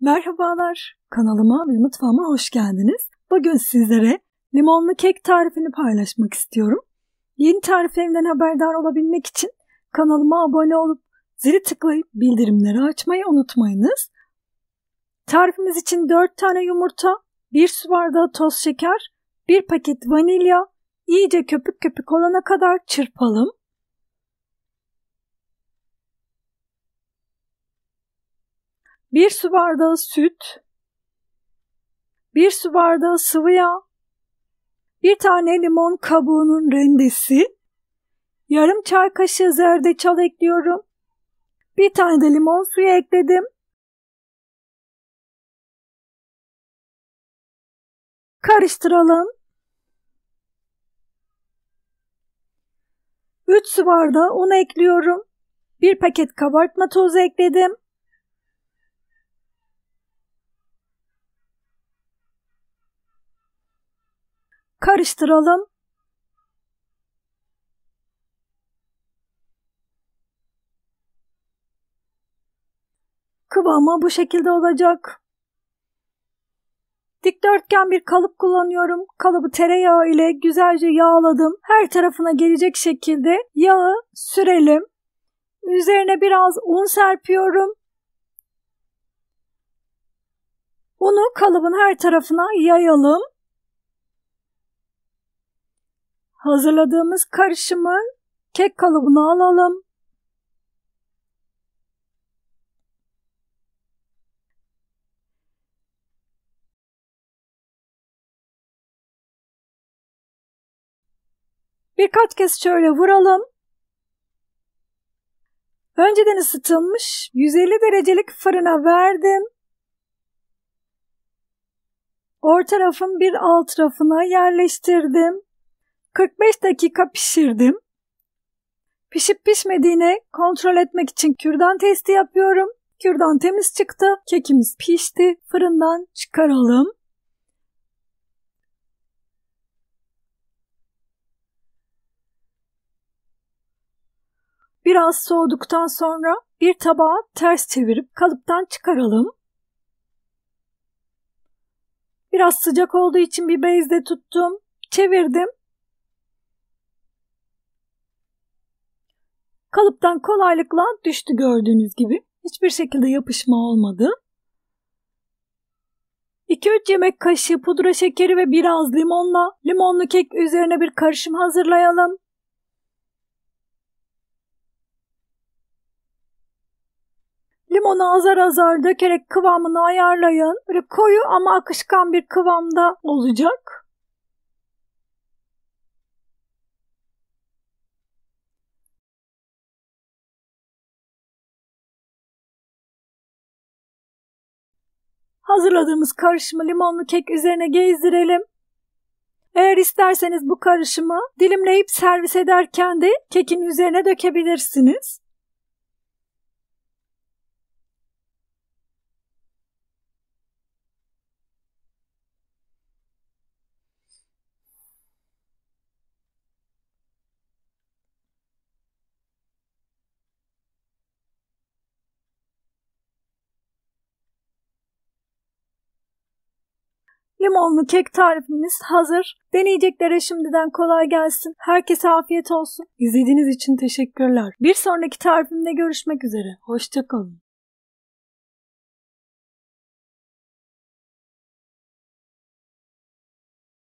Merhabalar, kanalıma ve mutfağıma hoş geldiniz. Bugün sizlere limonlu kek tarifini paylaşmak istiyorum. Yeni tariflerimden haberdar olabilmek için kanalıma abone olup zili tıklayıp bildirimleri açmayı unutmayınız. Tarifimiz için 4 tane yumurta, 1 su bardağı toz şeker, 1 paket vanilya, iyice köpük köpük olana kadar çırpalım. Bir su bardağı süt, 1 su bardağı sıvı yağ, 1 tane limon kabuğunun rendesi, yarım çay kaşığı zerdeçal ekliyorum, 1 tane de limon suyu ekledim. Karıştıralım. 3 su bardağı un ekliyorum. 1 paket kabartma tozu ekledim. Karıştıralım. Kıvamı bu şekilde olacak. Dikdörtgen bir kalıp kullanıyorum. Kalıbı tereyağı ile güzelce yağladım. Her tarafına gelecek şekilde yağı sürelim. Üzerine biraz un serpiyorum. Unu kalıbın her tarafına yayalım. Hazırladığımız karışımı kek kalıbına alalım. Birkaç kez şöyle vuralım. Önceden ısıtılmış 150 derecelik fırına verdim. Orta rafın bir alt rafına yerleştirdim. 45 dakika pişirdim. Pişip pişmediğini kontrol etmek için kürdan testi yapıyorum. Kürdan temiz çıktı. Kekimiz pişti. Fırından çıkaralım. Biraz soğuduktan sonra bir tabağa ters çevirip kalıptan çıkaralım. Biraz sıcak olduğu için bir bezle tuttum. Çevirdim. Kalıptan kolaylıkla düştü gördüğünüz gibi. Hiçbir şekilde yapışma olmadı. 2-3 yemek kaşığı pudra şekeri ve biraz limonla limonlu kek üzerine bir karışım hazırlayalım. Limonu azar azar dökerek kıvamını ayarlayın. Böyle koyu ama akışkan bir kıvamda olacak. Hazırladığımız karışımı limonlu kek üzerine gezdirelim. Eğer isterseniz bu karışımı dilimleyip servis ederken de kekin üzerine dökebilirsiniz. Limonlu kek tarifimiz hazır. Deneyeceklere şimdiden kolay gelsin. Herkese afiyet olsun. İzlediğiniz için teşekkürler. Bir sonraki tarifimde görüşmek üzere. Hoşça kalın.